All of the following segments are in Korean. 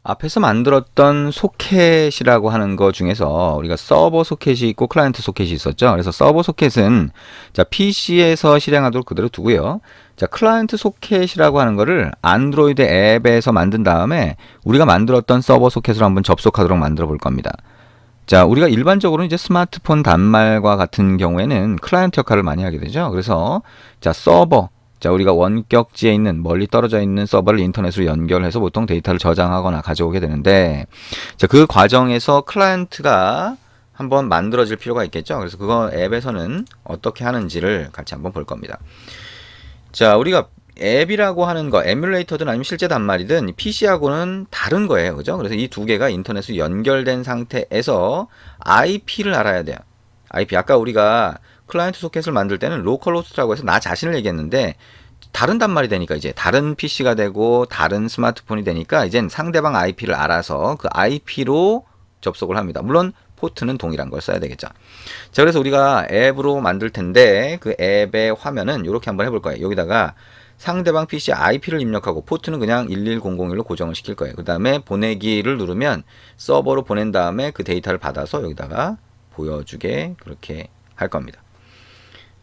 앞에서 만들었던 소켓이라고 하는 거 중에서 우리가 서버 소켓이 있고 클라이언트 소켓이 있었죠. 그래서 서버 소켓은 자, PC에서 실행하도록 그대로 두고요. 자, 클라이언트 소켓이라고 하는 거를 안드로이드 앱에서 만든 다음에 우리가 만들었던 서버 소켓으로 한번 접속하도록 만들어 볼 겁니다. 자, 우리가 일반적으로 이제 스마트폰 단말과 같은 경우에는 클라이언트 역할을 많이 하게 되죠. 그래서 자, 서버. 자, 우리가 원격지에 있는 멀리 떨어져 있는 서버를 인터넷으로 연결해서 보통 데이터를 저장하거나 가져오게 되는데 자, 그 과정에서 클라이언트가 한번 만들어질 필요가 있겠죠. 그래서 그거 앱에서는 어떻게 하는지를 같이 한번 볼 겁니다. 자, 우리가 앱이라고 하는 거, 에뮬레이터든 아니면 실제 단말이든 PC하고는 다른 거예요. 그죠? 그래서 이 두 개가 인터넷으로 연결된 상태에서 IP를 알아야 돼요. IP. 아까 우리가 클라이언트 소켓을 만들 때는 로컬 호스트라고 해서 나 자신을 얘기했는데 다른 단말이 되니까 이제 다른 PC가 되고 다른 스마트폰이 되니까 이젠 상대방 IP를 알아서 그 IP로 접속을 합니다. 물론 포트는 동일한 걸 써야 되겠죠. 자, 그래서 우리가 앱으로 만들 텐데 그 앱의 화면은 이렇게 한번 해볼 거예요. 여기다가 상대방 PC IP를 입력하고 포트는 그냥 11001로 고정을 시킬 거예요. 그 다음에 보내기를 누르면 서버로 보낸 다음에 그 데이터를 받아서 여기다가 보여주게 그렇게 할 겁니다.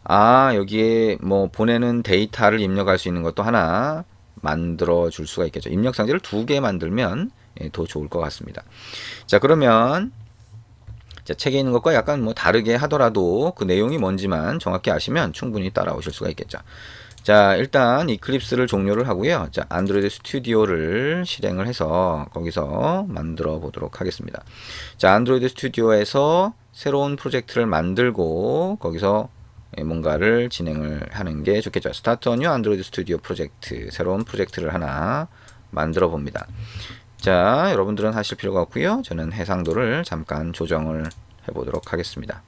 아, 여기에 뭐 보내는 데이터를 입력할 수 있는 것도 하나 만들어 줄 수가 있겠죠. 입력 상자를 두 개 만들면 더 좋을 것 같습니다. 자, 그러면 자, 책에 있는 것과 약간 뭐 다르게 하더라도 그 내용이 뭔지만 정확히 아시면 충분히 따라오실 수가 있겠죠. 자, 일단 이클립스를 종료를 하고요. 자, 안드로이드 스튜디오를 실행을 해서 거기서 만들어 보도록 하겠습니다. 자, 안드로이드 스튜디오에서 새로운 프로젝트를 만들고 거기서 뭔가를 진행을 하는 게 좋겠죠. 스타트 어뉴 안드로이드 스튜디오 프로젝트, 새로운 프로젝트를 하나 만들어 봅니다. 자, 여러분들은 하실 필요가 없고요. 저는 해상도를 잠깐 조정을 해보도록 하겠습니다.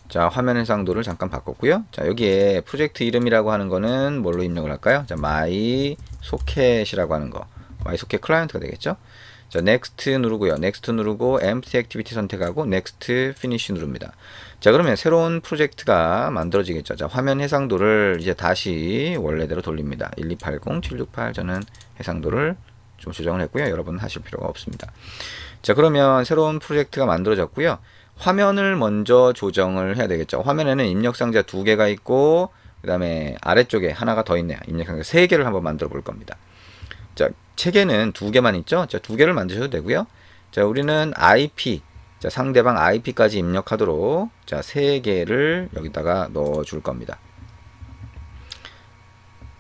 자, 화면 해상도를 잠깐 바꿨고요. 자, 여기에 프로젝트 이름이라고 하는 거는 뭘로 입력을 할까요? 자, 마이 소켓이라고 하는 거. 마이 소켓 클라이언트가 되겠죠? 자, next 누르고요. next 누르고 empty activity 선택하고 next finish 누릅니다. 자, 그러면 새로운 프로젝트가 만들어지겠죠. 자, 화면 해상도를 이제 다시 원래대로 돌립니다. 1280, 768 저는 해상도를 좀 조정을 했고요. 여러분 하실 필요가 없습니다. 자, 그러면 새로운 프로젝트가 만들어졌고요. 화면을 먼저 조정을 해야 되겠죠. 화면에는 입력상자 두 개가 있고 그 다음에 아래쪽에 하나가 더 있네요. 입력상자 세 개를 한번 만들어 볼 겁니다. 자, 책에는 두 개만 있죠. 자, 두 개를 만드셔도 되고요. 자, 우리는 IP, 자, 상대방 IP까지 입력하도록 자, 세 개를 여기다가 넣어 줄 겁니다.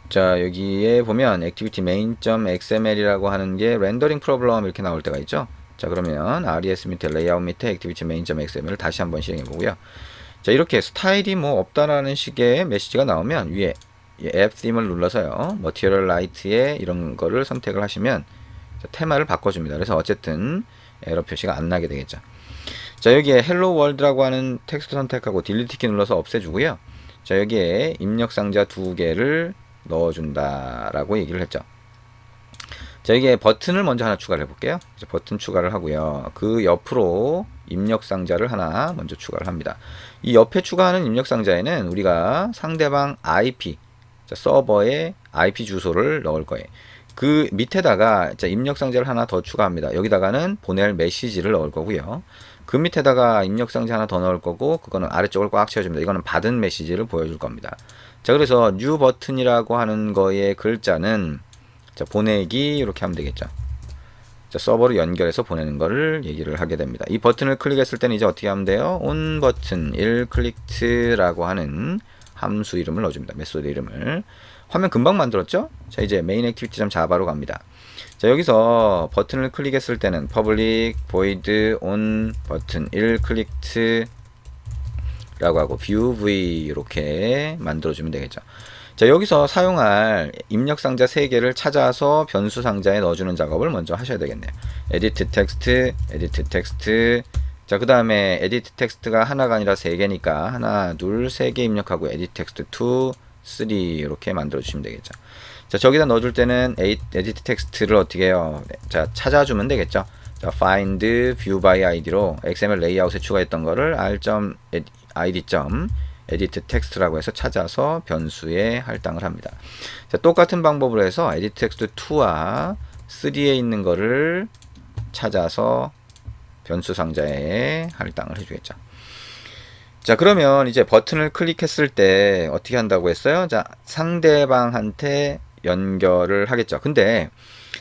자, 여기에 보면 activity main.xml이라고 하는 게 렌더링 프로블럼 이렇게 나올 때가 있죠. 자, 그러면 res 밑에 레이아웃 밑에 activity main.xml을 다시 한번 실행해 보고요. 자, 이렇게 스타일이 뭐 없다라는 식의 메시지가 나오면 위에 앱 팀을 눌러서요. 머티리얼 라이트에 이런 거를 선택을 하시면 테마를 바꿔줍니다. 그래서 어쨌든 에러 표시가 안 나게 되겠죠. 자, 여기에 헬로 월드라고 하는 텍스트 선택하고 딜리트 키 눌러서 없애주고요. 자, 여기에 입력 상자 두 개를 넣어준다라고 얘기를 했죠. 자, 여기에 버튼을 먼저 하나 추가를 해볼게요. 버튼 추가를 하고요. 그 옆으로 입력 상자를 하나 먼저 추가를 합니다. 이 옆에 추가하는 입력 상자에는 우리가 상대방 IP, 자, 서버의 IP 주소를 넣을 거예요. 그 밑에다가 자, 입력 상자를 하나 더 추가합니다. 여기다가는 보낼 메시지를 넣을 거고요. 그 밑에다가 입력 상자 하나 더 넣을 거고 그거는 아래쪽을 꽉 채워줍니다. 이거는 받은 메시지를 보여줄 겁니다. 자, 그래서 뉴 버튼이라고 하는 거의 글자는 자, 보내기 이렇게 하면 되겠죠. 자, 서버로 연결해서 보내는 거를 얘기를 하게 됩니다. 이 버튼을 클릭했을 때는 이제 어떻게 하면 돼요? on 버튼 1클릭트라고 하는 함수 이름을 넣어줍니다. 메소드 이름을. 화면 금방 만들었죠? 자, 이제 메인 액티비티 자바로 갑니다. 자, 여기서 버튼을 클릭했을 때는 public void on 버튼 1클릭트 라고 하고 view v 이렇게 만들어주면 되겠죠. 자, 여기서 사용할 입력 상자 3개를 찾아서 변수 상자에 넣어주는 작업을 먼저 하셔야 되겠네요. edit text, edit text. 자, 그 다음에 edit text가 하나가 아니라 3개니까 하나, 둘, 3개 입력하고 edit text 2, 3 이렇게 만들어 주시면 되겠죠. 자, 저기다 넣어줄 때는 edit text를 어떻게 해요? 자, 찾아주면 되겠죠. 자, find view by id로 XML 레이아웃에 추가했던 거를 id.edit text라고 해서 찾아서 변수에 할당을 합니다. 자, 똑같은 방법으로 해서 edit text 2와 3에 있는 거를 찾아서 변수 상자에 할당을 해주겠죠. 자, 그러면 이제 버튼을 클릭했을 때 어떻게 한다고 했어요? 자, 상대방한테 연결을 하겠죠. 근데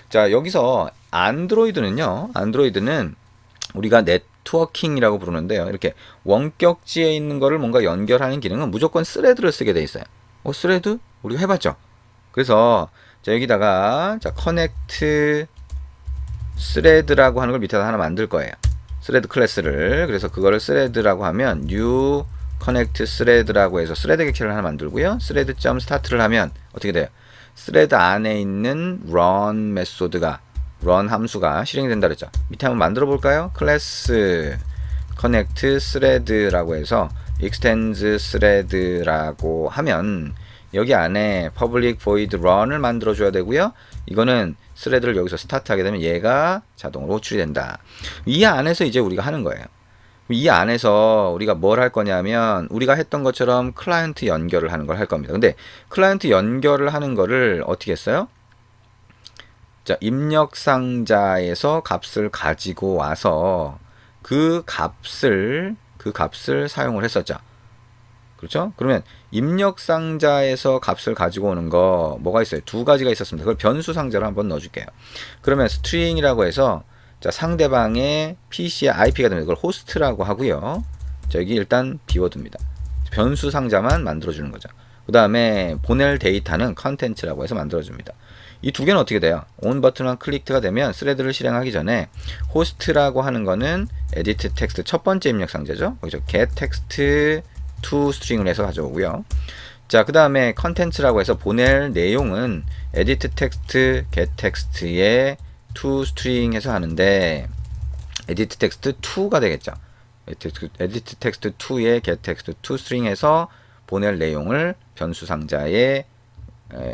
자, 여기서 안드로이드는 우리가 네트워킹이라고 부르는데요. 이렇게 원격지에 있는 거를 뭔가 연결하는 기능은 무조건 스레드를 쓰게 돼 있어요. 스레드? 우리가 해봤죠. 그래서 자, 여기다가 자, 커넥트 스레드라고 하는 걸 밑에다 하나 만들 거예요. 스레드 클래스를. 그래서 그거를 스레드라고 하면 new connect thread라고 해서 스레드 객체를 하나 만들고요. thread.start를 하면 어떻게 돼요? 스레드 안에 있는 run 메소드가 run 함수가 실행이 된다 그랬죠. 밑에 한번 만들어 볼까요? 클래스 connect thread라고 해서 extends thread라고 하면 여기 안에 public void run을 만들어 줘야 되고요. 이거는 스레드를 여기서 스타트하게 되면 얘가 자동으로 호출이 된다. 이 안에서 이제 우리가 하는 거예요. 이 안에서 우리가 뭘 할 거냐면 우리가 했던 것처럼 클라이언트 연결을 하는 걸 할 겁니다. 근데 클라이언트 연결을 하는 거를 어떻게 했어요? 자, 입력 상자에서 값을 가지고 와서 그 값을 사용을 했었죠. 그렇죠? 그러면 입력 상자에서 값을 가지고 오는 거 뭐가 있어요? 두 가지가 있었습니다. 그걸 변수 상자로 한번 넣어줄게요. 그러면 string이라고 해서 자, 상대방의 PC의 IP가 됩니다. 그걸 호스트라고 하고요. 자, 여기 일단 비워둡니다. 변수 상자만 만들어주는 거죠. 그 다음에 보낼 데이터는 컨텐츠라고 해서 만들어줍니다. 이 두 개는 어떻게 돼요? 온 버튼만 클릭가 되면 스레드를 실행하기 전에 호스트라고 하는 거는 edit text 첫 번째 입력 상자죠. 거기서 get text to string을 해서 가져오고요. 자, 그 다음에 컨텐츠라고 해서 보낼 내용은 edit text, get text에 to string 해서 하는데 edit text 2가 되겠죠. edit text 2에 get text to string 해서 보낼 내용을 변수 상자에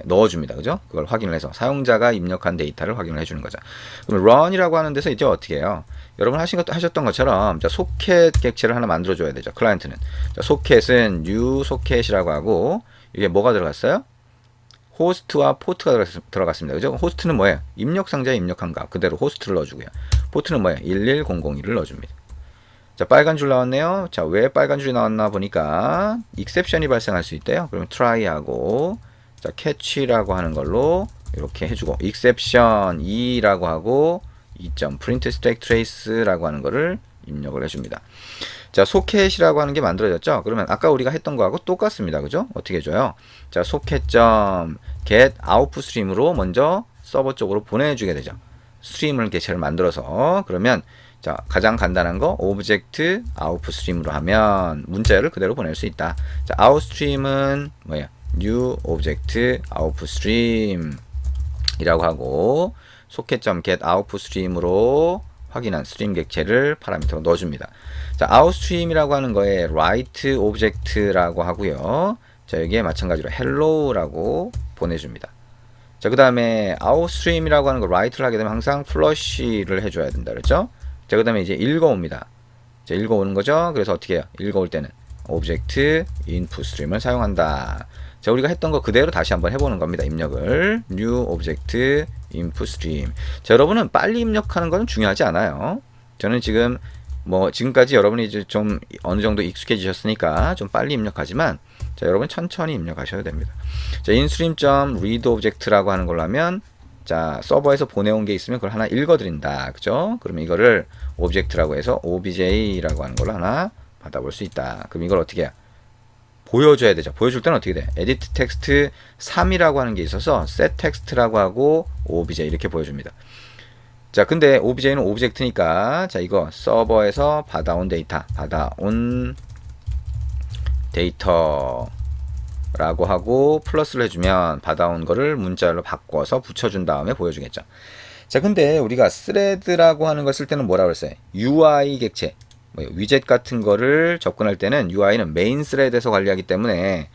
넣어줍니다. 그죠? 그걸 확인을 해서 사용자가 입력한 데이터를 확인을 해주는 거죠. 그럼 run이라고 하는 데서 이제 어떻게 해요? 여러분 하셨던 것처럼 자, 소켓 객체를 하나 만들어줘야 되죠. 클라이언트는. 자, 소켓은 new 소켓이라고 하고 이게 뭐가 들어갔어요? 호스트와 포트가 들어갔습니다. 그죠? 호스트는 뭐예요? 입력 상자에 입력한 값 그대로 호스트를 넣어주고요. 포트는 뭐예요? 11001을 넣어줍니다. 자, 빨간 줄 나왔네요. 자, 왜 빨간 줄이 나왔나 보니까 익셉션이 발생할 수 있대요. 그러면 try하고 자, catch라고 하는 걸로 이렇게 해주고 exception 2라고 하고 2점 print stack trace라고 하는 거를 입력을 해줍니다. 자, 소켓이라고 하는 게 만들어졌죠. 그러면 아까 우리가 했던 거하고 똑같습니다. 그죠? 어떻게 해줘요? 자, socket.get output stream으로 먼저 서버 쪽으로 보내주게 되죠. 스트림을 개체를 만들어서 그러면 자, 가장 간단한 거 object output stream으로 하면 문자열을 그대로 보낼 수 있다. 자, outstream은 뭐야? new object output stream 이라고 하고 socket.get output stream으로 확인한 스트림 객체를 파라미터로 넣어줍니다. 자, outstream이라고 하는 거에 write object라고 하고요. 자, 여기에 마찬가지로 hello라고 보내줍니다. 자, 그 다음에 outstream이라고 하는 거 write를 하게 되면 항상 flush를 해줘야 된다 그랬죠. 자, 그 다음에 이제 읽어옵니다. 자, 읽어오는 거죠. 그래서 어떻게 해요? 읽어올 때는 object input stream을 사용한다. 자, 우리가 했던 거 그대로 다시 한번 해보는 겁니다. 입력을 new object input stream. 자, 여러분은 빨리 입력하는 건 중요하지 않아요. 저는 지금 지금까지 여러분이 이제 좀 어느 정도 익숙해지셨으니까 좀 빨리 입력하지만 자, 여러분 천천히 입력하셔야 됩니다. 자, instream.readObject라고 하는 걸로 하면 자, 서버에서 보내온 게 있으면 그걸 하나 읽어드린다. 그죠? 그러면 이거를 오브젝트라고 해서 obj라고 하는 걸로 하나 받아볼 수 있다. 그럼 이걸 어떻게 해요? 보여줘야 되죠. 보여줄 때는 어떻게 돼? edit text 3이라고 하는 게 있어서 set text라고 하고 obj 이렇게 보여줍니다. 자, 근데 obj는 오브젝트니까 자, 이거 서버에서 받아온 데이터라고 하고 플러스를 해주면 받아온 거를 문자열로 바꿔서 붙여준 다음에 보여주겠죠. 자, 근데 우리가 thread라고 하는 걸 쓸 때는 뭐라고 그랬어요? UI 객체 위젯 같은 거를 접근할 때는 UI는 메인 스레드에서 관리하기 때문에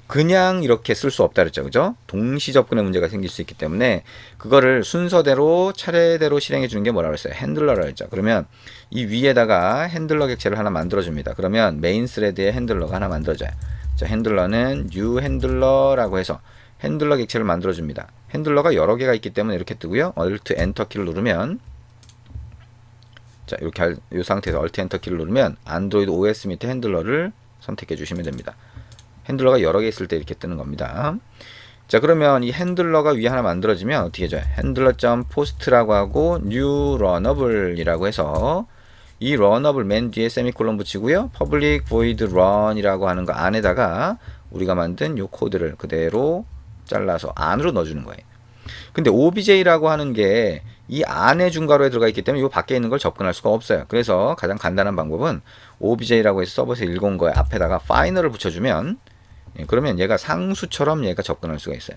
그냥 이렇게 쓸 수 없다 그랬죠. 그죠? 동시 접근의 문제가 생길 수 있기 때문에 그거를 순서대로 차례대로 실행해 주는 게 뭐라고 했어요? 핸들러라고 했죠. 그러면 이 위에다가 핸들러 객체를 하나 만들어 줍니다. 그러면 메인 스레드에 핸들러가 하나 만들어져요. 자, 핸들러는 new 핸들러라고 해서 핸들러 객체를 만들어 줍니다. 핸들러가 여러 개가 있기 때문에 이렇게 뜨고요. Alt 엔터 키를 누르면, 자, 이렇게 이 상태에서 Alt 엔터 키를 누르면 안드로이드 OS 밑에 핸들러를 선택해 주시면 됩니다. 핸들러가 여러 개 있을 때 이렇게 뜨는 겁니다. 자, 그러면 이 핸들러가 위에 하나 만들어지면 어떻게 해줘요? 핸들러.post라고 하고 new runable이라고 해서 이 runable 맨 뒤에 세미콜론 붙이고요. public void run이라고 하는 거 안에다가 우리가 만든 요 코드를 그대로 잘라서 안으로 넣어주는 거예요. 근데 OBJ라고 하는 게 이 안에 중괄호에 들어가 있기 때문에 이 밖에 있는 걸 접근할 수가 없어요. 그래서 가장 간단한 방법은 OBJ라고 해서 서버에서 읽어온 거에 앞에다가 파이널을 붙여주면, 그러면 얘가 상수처럼 얘가 접근할 수가 있어요.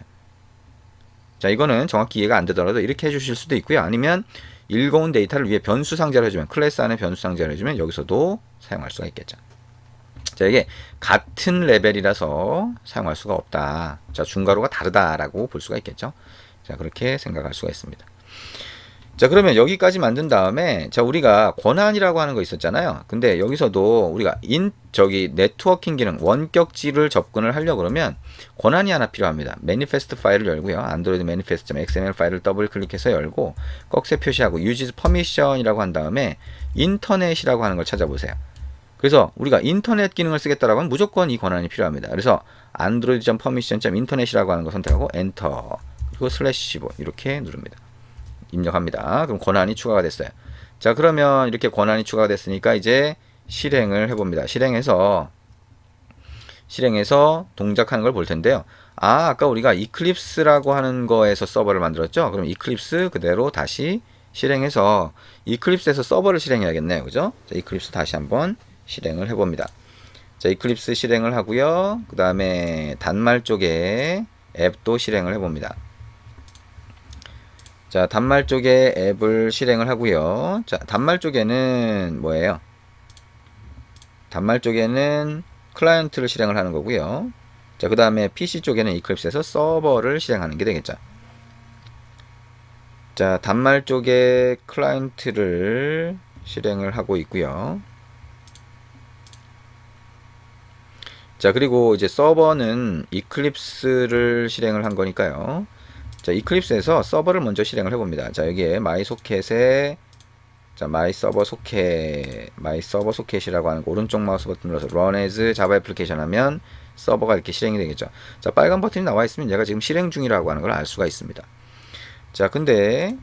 자, 이거는 정확히 이해가 안 되더라도 이렇게 해주실 수도 있고요. 아니면 읽어온 데이터를 위에 변수 상자로 해주면, 클래스 안에 변수 상자로 해주면 여기서도 사용할 수가 있겠죠. 자, 이게 같은 레벨이라서 사용할 수가 없다. 자, 중괄호가 다르다라고 볼 수가 있겠죠. 자, 그렇게 생각할 수가 있습니다. 자, 그러면 여기까지 만든 다음에, 자, 우리가 권한이라고 하는 거 있었잖아요. 근데 여기서도 우리가 네트워킹 기능, 원격지를 접근을 하려고 그러면 권한이 하나 필요합니다. 매니페스트 파일을 열고요. 안드로이드 manifest.xml 파일을 더블 클릭해서 열고, 꺽쇠 표시하고, use permission이라고 한 다음에, 인터넷이라고 하는 걸 찾아보세요. 그래서 우리가 인터넷 기능을 쓰겠다라고 하면 무조건 이 권한이 필요합니다. 그래서 android.permission.internet이라고 하는 거 선택하고, 엔터, 그리고 /15 이렇게 누릅니다. 입력합니다. 그럼 권한이 추가가 됐어요. 자, 그러면 이렇게 권한이 추가가 됐으니까 이제 실행을 해봅니다. 실행해서 동작하는 걸 볼 텐데요. 아까 우리가 이클립스라고 하는 거에서 서버를 만들었죠. 그럼 이클립스 그대로 다시 실행해서 이클립스에서 서버를 실행해야겠네요. 그죠? 자, 이클립스 다시 한번 실행을 해봅니다. 자, 이클립스 실행을 하고요. 그 다음에 단말 쪽에 앱도 실행을 해봅니다. 자, 단말 쪽에 앱을 실행을 하고요. 자, 단말 쪽에는 뭐예요? 단말 쪽에는 클라이언트를 실행을 하는 거고요. 자, 그 다음에 PC 쪽에는 이클립스에서 서버를 실행하는 게 되겠죠. 자, 단말 쪽에 클라이언트를 실행을 하고 있고요. 자, 그리고 이제 서버는 이클립스를 실행을 한 거니까요. 자, 이클립스에서 서버를 먼저 실행을 해봅니다. 자, 여기에 my socket에, 자, my server socket이라고 하는 거 오른쪽 마우스 버튼 눌러서 run as java application 하면 서버가 이렇게 실행이 되겠죠. 자, 빨간 버튼이 나와 있으면 얘가 지금 실행 중이라고 하는 걸 알 수가 있습니다. 자, 근데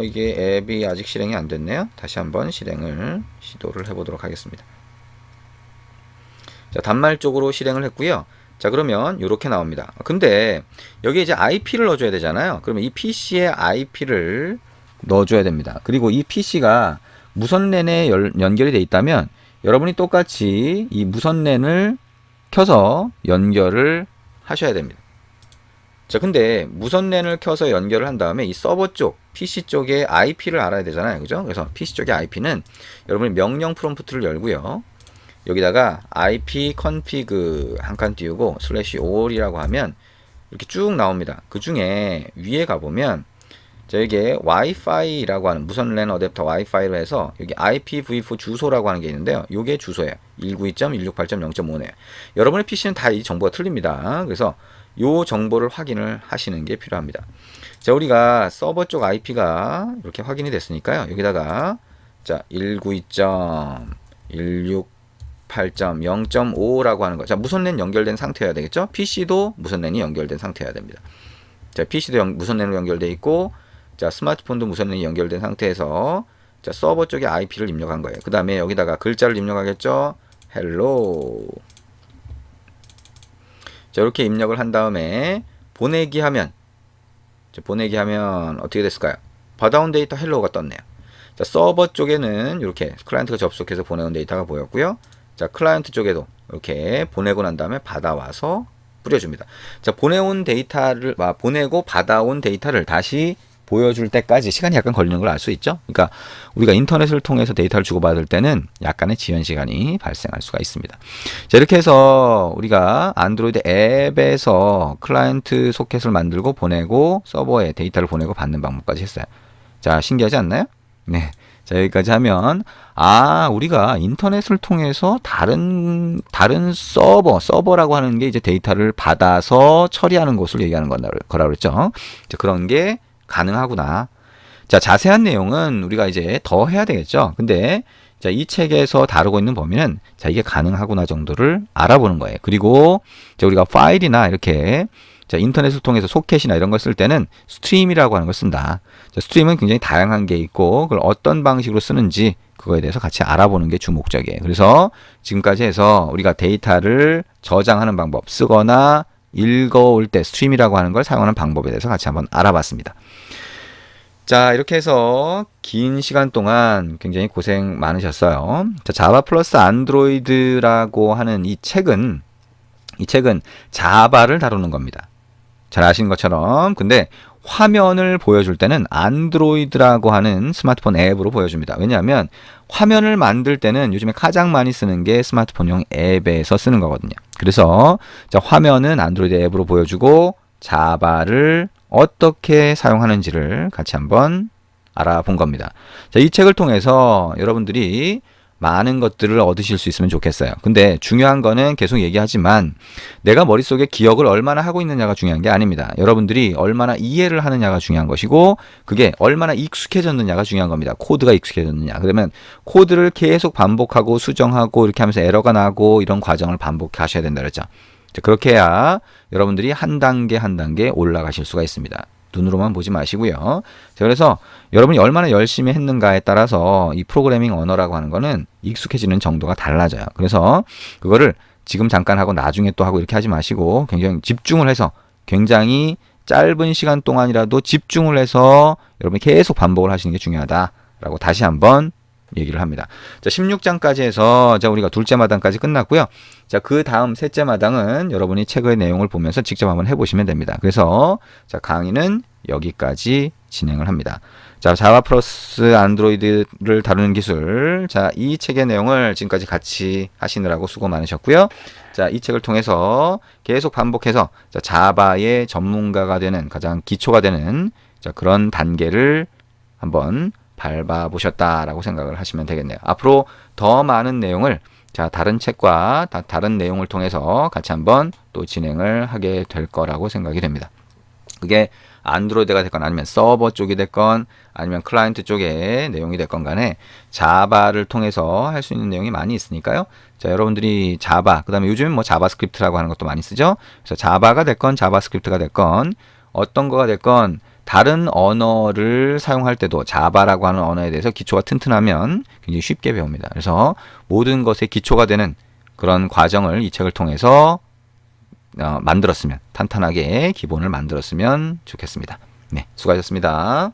이게 앱이 아직 실행이 안 됐네요. 다시 한번 실행을 시도를 해보도록 하겠습니다. 자, 단말 쪽으로 실행을 했고요. 자, 그러면 이렇게 나옵니다. 근데 여기 이제 IP를 넣어줘야 되잖아요. 그러면 이 PC에 IP를 넣어줘야 됩니다. 그리고 이 PC가 무선랜에 연결이 되어 있다면 여러분이 똑같이 이 무선랜을 켜서 연결을 하셔야 됩니다. 자, 근데 무선랜을 켜서 연결을 한 다음에 이 서버 쪽, PC 쪽의 IP를 알아야 되잖아요. 그죠? 그래서 PC 쪽의 IP는 여러분이 명령 프롬프트를 열고요. 여기다가 IP config 한 칸 띄우고 /all이라고 하면 이렇게 쭉 나옵니다. 그 중에 위에 가보면 자, 여기에 와이파이라고 하는 무선랜 어댑터 와이파이로 해서 여기 IPv4 주소라고 하는 게 있는데요. 요게 주소예요. 192.168.0.5네요. 여러분의 PC는 다 이 정보가 틀립니다. 그래서 요 정보를 확인을 하시는 게 필요합니다. 자, 우리가 서버 쪽 IP가 이렇게 확인이 됐으니까요. 여기다가 자, 192.168.0.5라고 하는 거. 자, 무선랜 연결된 상태여야 되겠죠? PC도 무선랜이 연결된 상태여야 됩니다. 자, PC도 무선랜으로 연결되어 있고, 자, 스마트폰도 무선랜이 연결된 상태에서 자, 서버 쪽에 IP를 입력한 거예요. 그 다음에 여기다가 글자를 입력하겠죠? hello. 자, 이렇게 입력을 한 다음에 보내기 하면, 자, 보내기 하면 어떻게 됐을까요? 받아온 데이터 hello가 떴네요. 자, 서버 쪽에는 이렇게 클라이언트가 접속해서 보내온 데이터가 보였고요. 자, 클라이언트 쪽에도 이렇게 보내고 난 다음에 받아와서 뿌려줍니다. 자, 보내고 받아온 데이터를 다시 보여줄 때까지 시간이 약간 걸리는 걸 알 수 있죠. 그러니까 우리가 인터넷을 통해서 데이터를 주고받을 때는 약간의 지연 시간이 발생할 수가 있습니다. 자, 이렇게 해서 우리가 안드로이드 앱에서 클라이언트 소켓을 만들고 보내고 서버에 데이터를 보내고 받는 방법까지 했어요. 자, 신기하지 않나요? 네. 자, 여기까지 하면, 우리가 인터넷을 통해서 다른 서버라고 하는 게 이제 데이터를 받아서 처리하는 것을 얘기하는 거라 그랬죠. 이제 그런 게 가능하구나. 자, 자세한 내용은 우리가 이제 더 해야 되겠죠. 근데, 자, 이 책에서 다루고 있는 범위는, 자, 이게 가능하구나 정도를 알아보는 거예요. 그리고, 자, 우리가 파일이나 이렇게, 자, 인터넷을 통해서 소켓이나 이런 걸 쓸 때는 스트림이라고 하는 걸 쓴다. 자, 스트림은 굉장히 다양한 게 있고 그걸 어떤 방식으로 쓰는지 그거에 대해서 같이 알아보는 게 주 목적이에요. 그래서 지금까지 해서 우리가 데이터를 저장하는 방법, 쓰거나 읽어올 때 스트림이라고 하는 걸 사용하는 방법에 대해서 같이 한번 알아봤습니다. 자, 이렇게 해서 긴 시간 동안 굉장히 고생 많으셨어요. 자, 자바 플러스 안드로이드라고 하는 이 책은 자바를 다루는 겁니다. 잘 아시는 것처럼. 근데 화면을 보여줄 때는 안드로이드라고 하는 스마트폰 앱으로 보여줍니다. 왜냐하면 화면을 만들 때는 요즘에 가장 많이 쓰는 게 스마트폰용 앱에서 쓰는 거거든요. 그래서 자, 화면은 안드로이드 앱으로 보여주고 자바를 어떻게 사용하는지를 같이 한번 알아본 겁니다. 자, 이 책을 통해서 여러분들이 많은 것들을 얻으실 수 있으면 좋겠어요. 근데 중요한 거는 계속 얘기하지만 내가 머릿속에 기억을 얼마나 하고 있느냐가 중요한 게 아닙니다. 여러분들이 얼마나 이해를 하느냐가 중요한 것이고 그게 얼마나 익숙해졌느냐가 중요한 겁니다. 코드가 익숙해졌느냐. 그러면 코드를 계속 반복하고 수정하고 이렇게 하면서 에러가 나고 이런 과정을 반복하셔야 된다 그랬죠. 그렇게 해야 여러분들이 한 단계 한 단계 올라가실 수가 있습니다. 눈으로만 보지 마시고요. 자, 그래서 여러분이 얼마나 열심히 했는가에 따라서 이 프로그래밍 언어라고 하는 거는 익숙해지는 정도가 달라져요. 그래서 그거를 지금 잠깐 하고 나중에 또 하고 이렇게 하지 마시고 굉장히 집중을 해서 굉장히 짧은 시간 동안이라도 집중을 해서 여러분이 계속 반복을 하시는 게 중요하다라고 다시 한번 얘기를 합니다. 자, 16장까지 해서 자, 우리가 둘째 마당까지 끝났고요. 자, 그 다음 셋째 마당은 여러분이 책의 내용을 보면서 직접 한번 해보시면 됩니다. 그래서 자, 강의는 여기까지 진행을 합니다. 자, 자바 플러스 안드로이드를 다루는 기술. 자, 이 책의 내용을 지금까지 같이 하시느라고 수고 많으셨고요. 자, 이 책을 통해서 계속 반복해서 자, 자바의 전문가가 되는 가장 기초가 되는 자, 그런 단계를 한번 밟아보셨다라고 생각을 하시면 되겠네요. 앞으로 더 많은 내용을 자, 다른 책과 다른 내용을 통해서 같이 한번 또 진행을 하게 될 거라고 생각이 됩니다. 그게 안드로이드가 됐건 아니면 서버 쪽이 됐건 아니면 클라이언트 쪽의 내용이 됐건 간에 자바를 통해서 할 수 있는 내용이 많이 있으니까요. 자, 여러분들이 자바, 그 다음에 요즘은 뭐 자바스크립트라고 하는 것도 많이 쓰죠. 그래서 자바가 됐건 자바스크립트가 됐건 어떤 거가 됐건 다른 언어를 사용할 때도 자바라고 하는 언어에 대해서 기초가 튼튼하면 굉장히 쉽게 배웁니다. 그래서 모든 것의 기초가 되는 그런 과정을 이 책을 통해서 만들었으면 탄탄하게 기본을 만들었으면 좋겠습니다. 네, 수고하셨습니다.